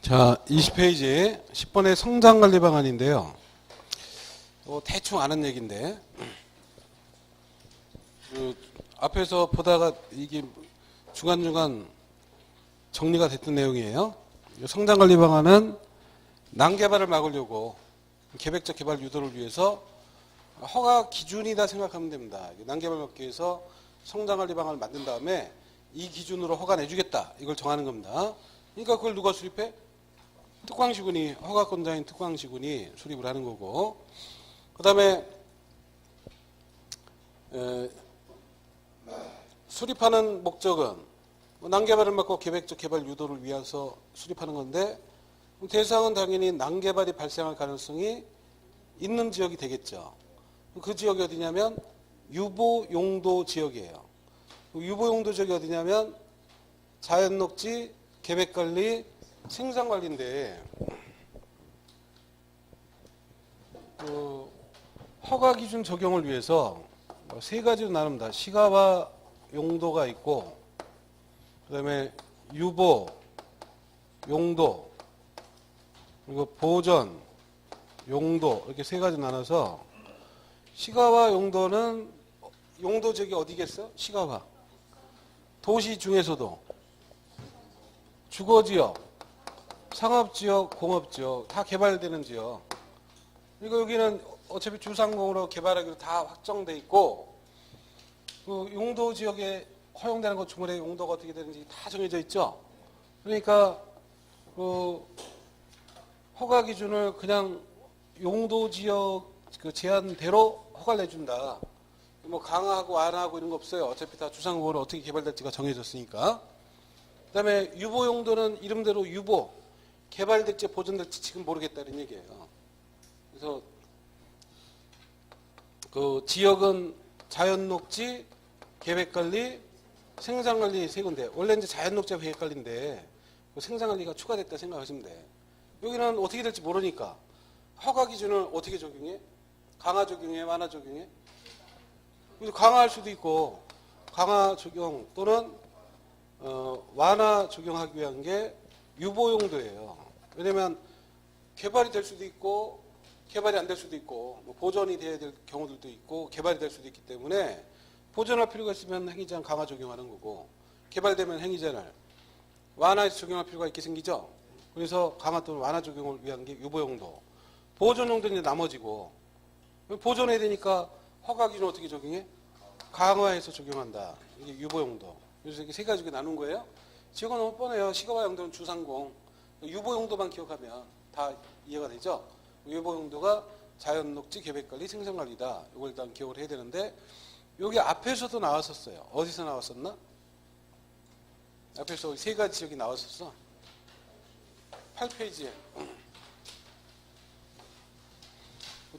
자, 20페이지 10번의 성장관리 방안인데요. 대충 아는 얘기인데 앞에서 보다가 이게 중간중간 정리가 됐던 내용이에요. 성장관리 방안은 난개발을 막으려고 계획적 개발 유도를 위해서 허가 기준이다 생각하면 됩니다. 난개발 막기 위해서 성장관리 방안을 만든 다음에 이 기준으로 허가 내주겠다 이걸 정하는 겁니다. 그러니까 그걸 누가 수립해? 특광시군이, 허가권자인 특광시군이 수립을 하는 거고, 그 다음에 수립하는 목적은 난개발을 막고 계획적 개발 유도를 위해서 수립하는 건데, 대상은 당연히 난개발이 발생할 가능성이 있는 지역이 되겠죠. 그 지역이 어디냐면 유보용도 지역이에요. 유보용도 지역이 어디냐면 자연녹지, 계획관리, 생산관리인데 허가 기준 적용을 위해서 세 가지로 나눕니다. 시가와 용도가 있고, 그 다음에 유보, 용도, 그리고 보전, 용도 이렇게 세 가지 나눠서 시가와 용도는 용도 지역이 어디겠어요? 시가와 도시 중에서도 주거지역, 상업지역, 공업지역 다 개발되는 지역. 그리고 여기는 어차피 주상공으로 개발하기로 다 확정돼 있고, 그 용도 지역에 허용되는 것 중간에 용도가 어떻게 되는지 다 정해져 있죠. 그러니까 그 허가 기준을 그냥 용도 지역 그 제한대로 허가를 내준다. 뭐 강화하고 완화하고 이런 거 없어요. 어차피 다 주상공으로 어떻게 개발될지가 정해졌으니까. 그 다음에 유보 용도는 이름대로 유보, 개발될지 보존될지 지금 모르겠다는 얘기예요. 그래서 그 지역은 자연녹지, 계획관리, 생산관리 세 군데. 원래 이제 자연녹지와 계획관리인데 그 생산관리가 추가됐다 생각하시면 돼. 여기는 어떻게 될지 모르니까 허가 기준을 어떻게 적용해? 강화 적용해? 완화 적용해? 그래서 강화할 수도 있고 강화 적용 또는 완화 적용하기 위한 게 유보용도예요. 왜냐면 개발이 될 수도 있고 개발이 안 될 수도 있고 뭐 보존이 돼야 될 경우들도 있고 개발이 될 수도 있기 때문에 보존할 필요가 있으면 행위제한 강화 적용하는 거고, 개발되면 행위제를 완화해서 적용할 필요가 있게 생기죠. 그래서 강화 또는 완화 적용을 위한 게 유보용도. 보존용도는 이제 나머지고, 보존해야 되니까 허가 기준 어떻게 적용해? 강화해서 적용한다. 이게 유보용도. 그래서 이렇게 세 가지로 나눈 거예요. 지역은 너무 뻔해요. 시가와 용도는 주상공. 유보용도만 기억하면 다 이해가 되죠. 유보용도가 자연녹지, 계획관리, 생산관리다. 이걸 일단 기억을 해야 되는데, 여기 앞에서도 나왔었어요. 어디서 나왔었나? 앞에서 세 가지 지역이 나왔었어. 8페이지에.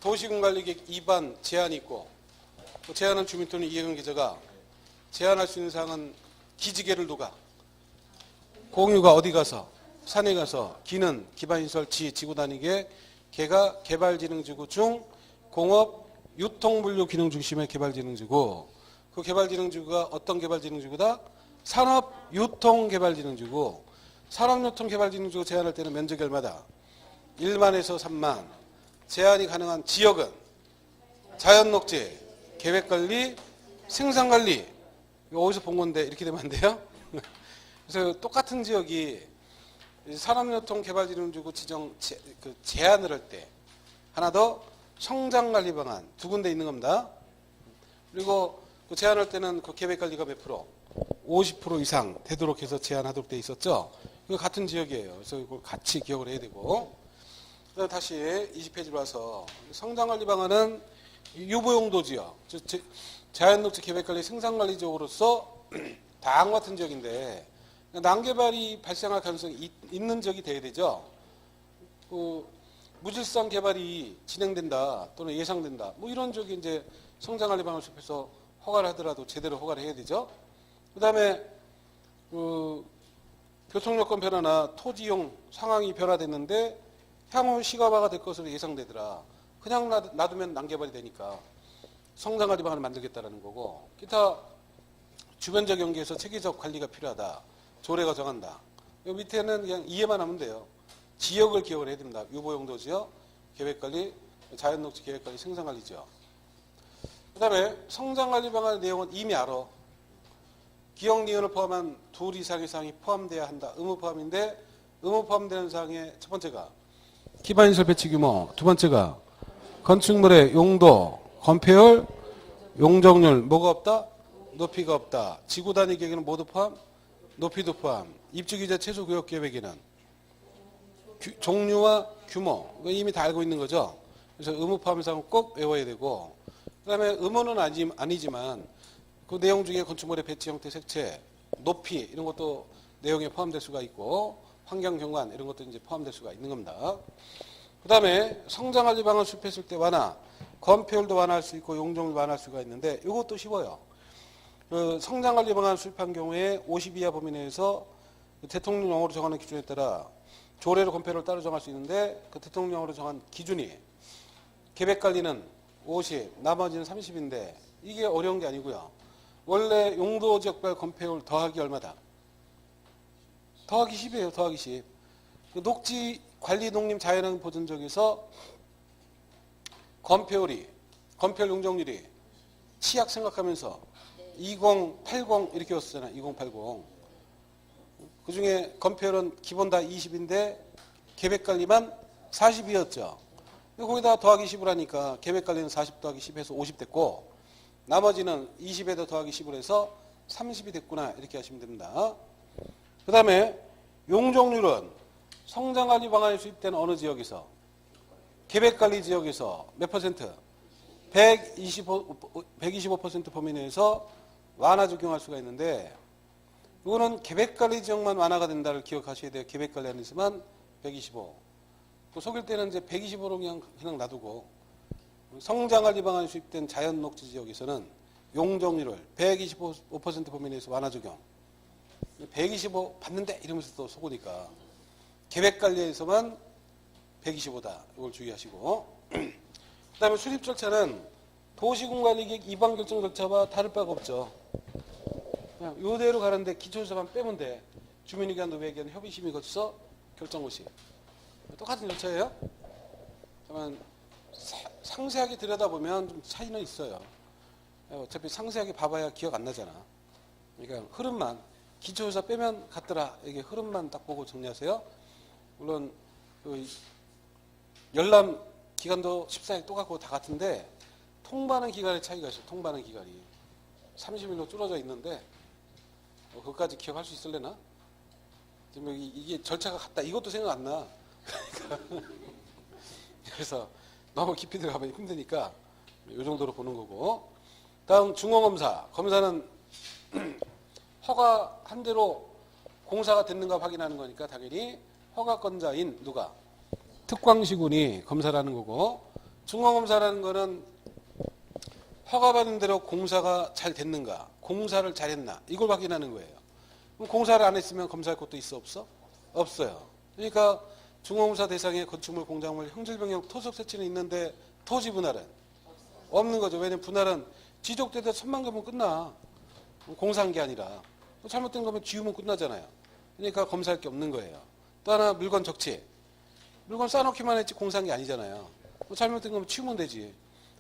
도시군관리계획 2반 제한이 있고, 제한한 주민 또는 이해관계자가 제한할 수 있는 사항은 기지개를 누가? 공유가 어디 가서? 산에 가서 기는 기반시설 지구 단위계 개가 개발진흥지구 중 공업 유통물류 기능 중심의 개발진흥지구. 그 개발진흥지구가 어떤 개발진흥지구다? 산업유통개발진흥지구. 산업유통개발진흥지구 제한할 때는 면적이 얼마다? 1만에서 3만. 제한이 가능한 지역은 자연녹지, 계획관리, 생산관리. 이거 어디서 본 건데 이렇게 되면 안 돼요? 그래서 똑같은 지역이 산업유통개발진흥지구 지정 제한을 할 때 하나 더 성장관리 방안 두 군데 있는 겁니다. 그리고 그 제한할 때는 그 계획관리가 몇 프로? 50% 이상 되도록 해서 제한하도록 돼 있었죠. 이거 같은 지역이에요. 그래서 이걸 같이 기억을 해야 되고. 그다음 다시 20페이지로 와서 성장관리 방안은 유보용도 지역, 자연녹지 계획관리 생산관리 지역으로서 다음과 같은 지역인데 난개발이 발생할 가능성이 있는 지역이 돼야 되죠. 무질서 개발이 진행된다 또는 예상된다. 뭐 이런 지역이 이제 성장관리 방안을 수립해서 허가를 하더라도 제대로 허가를 해야 되죠. 그 다음에 교통여건 변화나 토지용 상황이 변화됐는데 향후 시가화가 될 것으로 예상되더라. 그냥 놔두면 난개발이 되니까 성장관리 방안을 만들겠다라는 거고, 기타 주변적 연계에서 체계적 관리가 필요하다. 조례가 정한다. 이 밑에는 그냥 이해만 하면 돼요. 지역을 기억을 해야 됩니다. 유보용도지역, 계획관리, 자연녹지 계획관리, 생산관리지역. 그 다음에 성장관리 방안의 내용은 이미 알아. 기억, 니은을 포함한 둘 이상의 사항이 포함돼야 한다. 의무 포함인데 의무 포함되는 사항의 첫 번째가 기반시설 배치 규모, 두 번째가 건축물의 용도, 건폐율, 용적률, 뭐가 없다? 높이가 없다. 지구 단위 계획에는 모두 포함, 높이도 포함. 입주규제 최소 구역 계획에는 종류와 규모, 이미 다 알고 있는 거죠. 그래서 의무 포함 사항은 꼭 외워야 되고, 그 다음에 의무는 아니지만 그 내용 중에 건축물의 배치 형태, 색채, 높이 이런 것도 내용에 포함될 수가 있고, 환경 경관 이런 것도 이제 포함될 수가 있는 겁니다. 그 다음에 성장관리 방안 수립했을 때 완화, 건폐율도 완화할 수 있고 용적률 완화할 수가 있는데 이것도 쉬워요. 그 성장관리 방안 수립한 경우에 50 이하 범위 내에서 대통령령으로 정하는 기준에 따라 조례로 건폐율을 따로 정할 수 있는데 그 대통령령으로 정한 기준이 계획관리는 50, 나머지는 30인데 이게 어려운 게 아니고요. 원래 용도지역별 건폐율 더하기 얼마다? 더하기 10이에요. 더하기 10. 녹지 관리 농림 자연환경 보존지역에서 건폐율 용적률이 치약 생각하면서 2080 이렇게 왔었잖아요. 2080. 그중에 건폐율은 기본 다 20인데 계획관리만 40이었죠. 거기다 더하기 10을 하니까 계획관리는 40 더하기 10 해서 50 됐고 나머지는 20에다 더하기 10을 해서 30이 됐구나 이렇게 하시면 됩니다. 그 다음에 용적률은 성장관리 방안이 수립된 어느 지역에서 계획관리 지역에서 몇 퍼센트? 125% 범위 내에서 완화 적용할 수가 있는데 이거는 계획관리 지역만 완화가 된다를 기억하셔야 돼요. 계획관리 안에서만 125. 또 속일 때는 이제 125로 그냥 놔두고 성장관리 방안이 수립된 자연녹지 지역에서는 용적률을 125% 범위 내에서 완화 적용. 125 받는데 이러면서 또 속으니까 계획관리에서만 125다. 이걸 주의하시고 그 다음에 수립 절차는 도시군관리계획 이반 결정 절차와 다를 바가 없죠. 그냥 이대로 가는데 기초조사만 빼면 돼. 주민의견, 노회의견, 협의심의 거쳐서 결정고시. 똑같은 절차예요. 다만 상세하게 들여다보면 좀 차이는 있어요. 어차피 상세하게 봐봐야 기억 안 나잖아. 그러니까 흐름만 기초조사 빼면 같더라. 이게 흐름만 딱 보고 정리하세요. 물론 그 열람 기간도 14일 똑같고 다 같은데 통과하는 기간의 차이가 있어요. 통과하는 기간이 30일로 줄어져 있는데 그것까지 기억할 수 있을래나? 지금 이게 절차가 같다. 이것도 생각 안 나. 그래서 너무 깊이 들어가면 힘드니까 이 정도로 보는 거고. 다음 중앙검사. 검사는 허가한 대로 공사가 됐는가 확인하는 거니까 당연히 허가권자인 누가? 특광시군이 검사라는 거고, 중앙검사라는 거는 허가받은 대로 공사가 잘 됐는가, 공사를 잘했나 이걸 확인하는 거예요. 그럼 공사를 안 했으면 검사할 것도 있어 없어? 없어요. 그러니까 중앙검사 대상의 건축물, 공작물, 형질변경, 토속 세치는 있는데 토지 분할은 없는 거죠. 왜냐면 분할은 지적되다 천만 개면 끝나. 공사한 게 아니라 잘못된 거면 지우면 끝나잖아요. 그러니까 검사할 게 없는 거예요. 또 하나 물건 적치. 물건 쌓아놓기만 했지 공사한 게 아니잖아요. 잘못된 거면 치우면 되지.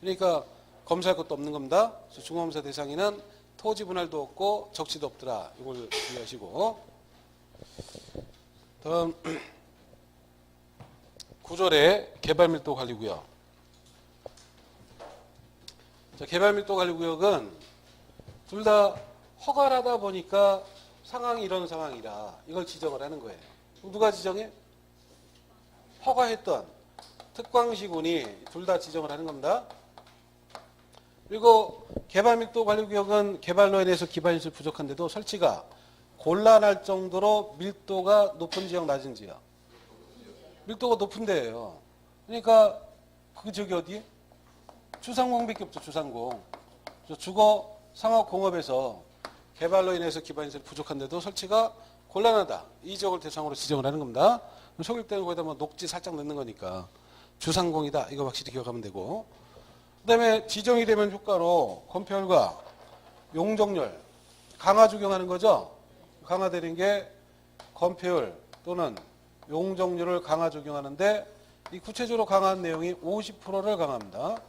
그러니까 검사할 것도 없는 겁니다. 그래서 중앙검사 대상에는 토지 분할도 없고 적치도 없더라. 이걸 주의하시고. 다음 9절에 개발밀도관리구역. 개발밀도관리구역은 둘 다 허가를 하다 보니까 상황이 이런 상황이라 이걸 지정을 하는 거예요. 누가 지정해? 허가했던 특광시군이 둘 다 지정을 하는 겁니다. 그리고 개발밀도관리구역은 개발로 인해서 기반시설 부족한데도 설치가 곤란할 정도로 밀도가 높은 지역, 낮은 지역. 밀도가 높은 데예요. 그러니까 그 지역이 어디? 주상공밖에 없죠. 주상공. 주거, 상업, 공업에서 개발로 인해서 기반시설 부족한데도 설치가 곤란하다. 이 지역을 대상으로 지정을 하는 겁니다. 속일 때는 거기다 뭐 녹지 살짝 넣는 거니까 주상공이다. 이거 확실히 기억하면 되고. 그 다음에 지정이 되면 효과로 건폐율과 용적률 강화 적용하는 거죠. 강화되는 게 건폐율 또는 용적률을 강화 적용하는데 이 구체적으로 강화한 내용이 50%를 강화합니다.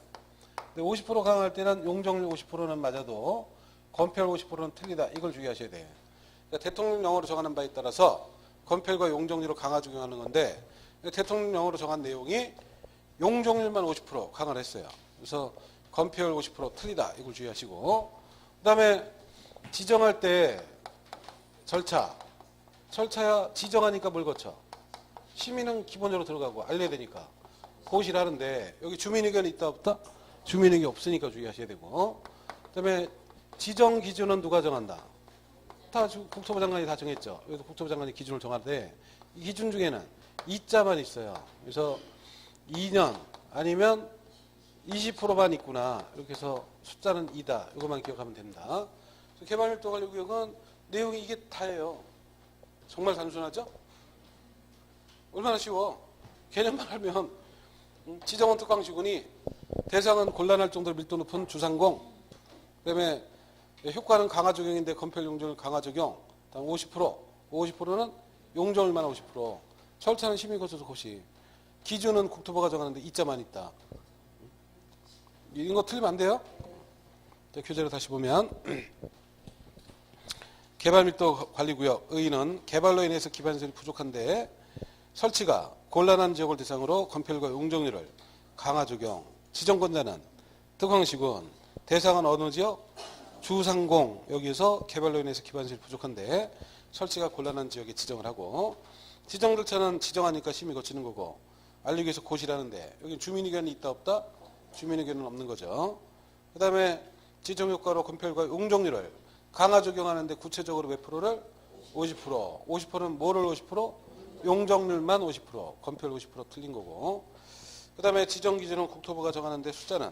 50% 강화할 때는 용적률 50%는 맞아도 건폐율 50%는 틀리다. 이걸 주의하셔야 돼요. 그러니까 대통령령으로 정하는 바에 따라서 건폐율과 용적률을 강화 적용하는 건데 대통령령으로 정한 내용이 용적률만 50% 강화를 했어요. 그래서 건폐율 50% 틀리다. 이걸 주의하시고 그 다음에 지정할 때 절차야 지정하니까 뭘 거쳐? 시민은 기본적으로 들어가고 알려야 되니까 고시를 하는데 여기 주민의견이 있다 없다? 주민의견이 없으니까 주의하셔야 되고 그 다음에 지정 기준은 누가 정한다? 다 국토부 장관이 다 정했죠. 여기서 국토부 장관이 기준을 정하는데 이 기준 중에는 2자만 있어요. 그래서 2년 아니면 20%만 있구나. 이렇게 해서 숫자는 2다. 이것만 기억하면 됩니다. 개발밀도관리구역은 내용이 이게 다예요. 정말 단순하죠? 얼마나 쉬워. 개념만 알면 지정원 특광시군이 대상은 곤란할 정도로 밀도 높은 주상공 그다음에 효과는 강화 적용인데 건폐율 용적률 강화 적용 다음 50%는 용적률만 50% 절차는 시민 거쳐서 고시 기준은 국토부가 정하는데 2자만 있다. 이런 거 틀리면 안 돼요. 자, 교재로 다시 보면 개발밀도 관리구역 의의는 개발로 인해서 기반시설이 부족한데 설치가 곤란한 지역을 대상으로 건폐율과 용적률을 강화 적용 지정권자는 특광시군 대상은 어느 지역? 주상공 여기에서 개발로 인해서 기반시설이 부족한데 설치가 곤란한 지역에 지정을 하고 지정 절차는 지정하니까 심의 거치는 거고 알리기 위해서 고시를 하는데 여기 주민의견이 있다 없다? 주민의견은 없는 거죠. 그 다음에 지정효과로 건폐율과 용적률을 강화 적용하는데 구체적으로 몇 프로를? 50%. 50%는 뭐를 50%? 용적률만 50%. 건폐율 50% 틀린 거고. 그 다음에 지정기준은 국토부가 정하는데 숫자는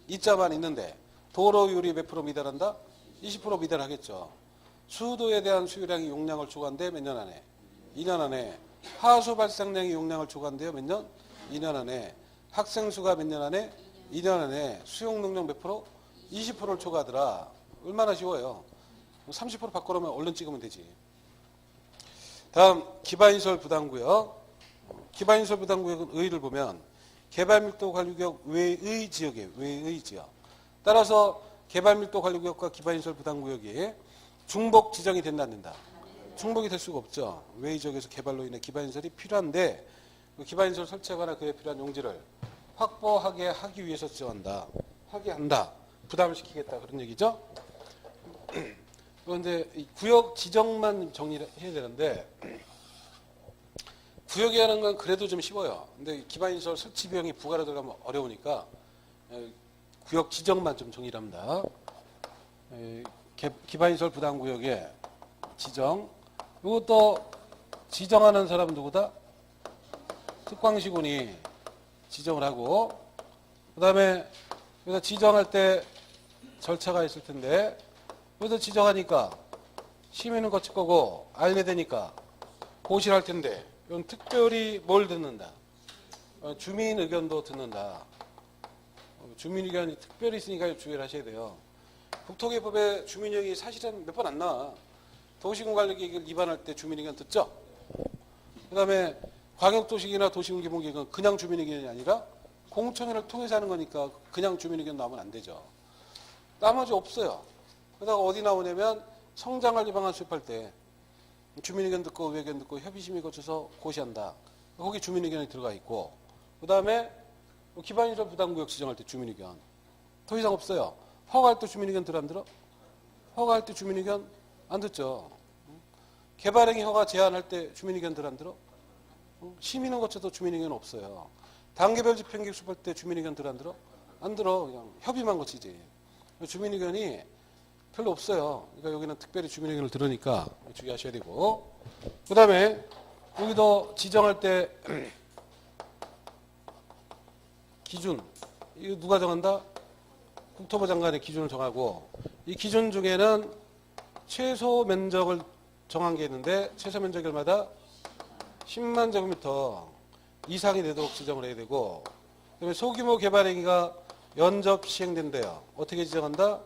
2자만 있는데 도로율이 몇 프로 미달한다? 20% 미달하겠죠. 수도에 대한 수유량이 용량을 초과한데 몇 년 안에? 2년 안에. 하수 발생량이 용량을 초과한대요. 몇 년? 2년 안에. 학생 수가 몇 년 안에? 2년 안에. 수용 능력 몇 프로? 20%를 초과하더라. 얼마나 쉬워요. 30% 바꿔놓으면 얼른 찍으면 되지. 다음 기반시설 부담구역. 기반시설 부담구역은 의의를 보면 개발밀도 관리구역 외의 지역이에요. 외의 지역. 따라서 개발밀도 관리구역과 기반시설 부담구역이 중복 지정이 된다 안 된다. 중복이 될 수가 없죠. 외의 지역에서 개발로 인해 기반시설이 필요한데 그 기반시설 설치하거나 그에 필요한 용지를 확보하게 하기 위해서 지정한다. 하게 한다. 부담을 시키겠다. 그런 얘기죠. 그런데 구역 지정만 정리를 해야 되는데 구역이 하는 건 그래도 좀 쉬워요. 근데 기반시설 설치 비용이 부가로 들어가면 어려우니까 구역 지정만 좀 정리를 합니다. 기반시설 부담구역의 지정. 이것도 지정하는 사람은 누구다? 특광시군이 지정을 하고 그 다음에 여기서 지정할 때 절차가 있을 텐데 여기서 지정하니까 시민은 거칠 거고 알게 되니까 고시를 할 텐데 이건 특별히 뭘 듣는다? 주민 의견도 듣는다. 주민 의견이 특별히 있으니까 주의를 하셔야 돼요. 국토개법에 주민 의견이 사실은 몇 번 안 나와. 도시군관리계획을 위반할 때 주민 의견 듣죠? 그 다음에 광역도시계획이나 도시군기본계획은 그냥 주민 의견이 아니라 공청회를 통해서 하는 거니까 그냥 주민 의견 나오면 안 되죠. 나머지 없어요. 그러다가 어디 나오냐면 성장관리 방안 수립할 때 주민 의견 듣고 의회 의견 듣고 협의심의 거쳐서 고시한다. 거기 주민 의견이 들어가 있고 그 다음에 기반시설 부담구역 지정할 때 주민 의견 더 이상 없어요. 허가할 때 주민 의견 들어 안 들어? 허가할 때 주민 의견 안 듣죠. 개발행위 허가 제한할 때 주민 의견 들어 안 들어? 시민은 거쳐도 주민 의견 없어요. 단계별 집행계획 수립할 때 주민 의견 들어 안 들어? 안 들어. 그냥 협의만 거치지. 주민 의견이 별로 없어요. 그러니까 여기는 특별히 주민 의견을 들으니까 주의하셔야 되고 그 다음에 여기도 지정할 때 기준 이거 누가 정한다? 국토부 장관의 기준을 정하고 이 기준 중에는 최소 면적을 정한 게 있는데 최소 면적이 얼마다? 10만 제곱미터 이상이 되도록 지정을 해야 되고 그다음에 소규모 개발 행위가 연접 시행된대요. 어떻게 지정한다?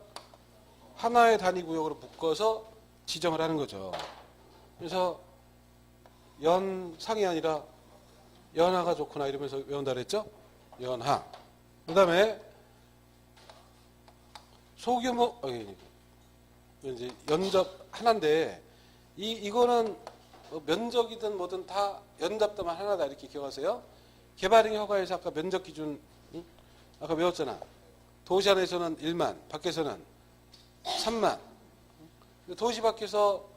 하나의 단위 구역으로 묶어서 지정을 하는 거죠. 그래서 연상이 아니라 연하가 좋구나 이러면서 외운다 그랬죠? 연하. 그 다음에 소규모 이제 연접 하나인데 이거는 면적이든 뭐든 다 연잡다만 하나다 이렇게 기억하세요. 개발행위 허가에서 아까 면적 기준 아까 외웠잖아. 도시 안에서는 1만, 밖에서는 3만. 도시 밖에서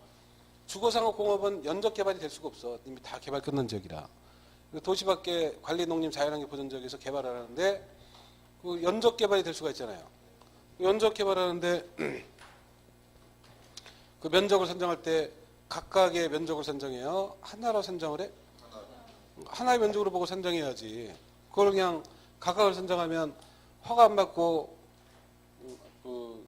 주거상업공업은 연적 개발이 될 수가 없어. 이미 다 개발 끝난 지역이라. 도시 밖에 관리농림 자연환경 보전 지역에서 개발을 하는데 그 연적 개발이 될 수가 있잖아요. 연적 개발하는데 그 면적을 선정할 때 각각의 면적을 선정해요. 하나로 선정을 해? 하나의 면적으로 보고 선정해야지. 그걸 그냥 각각을 선정하면 허가 안 받고 그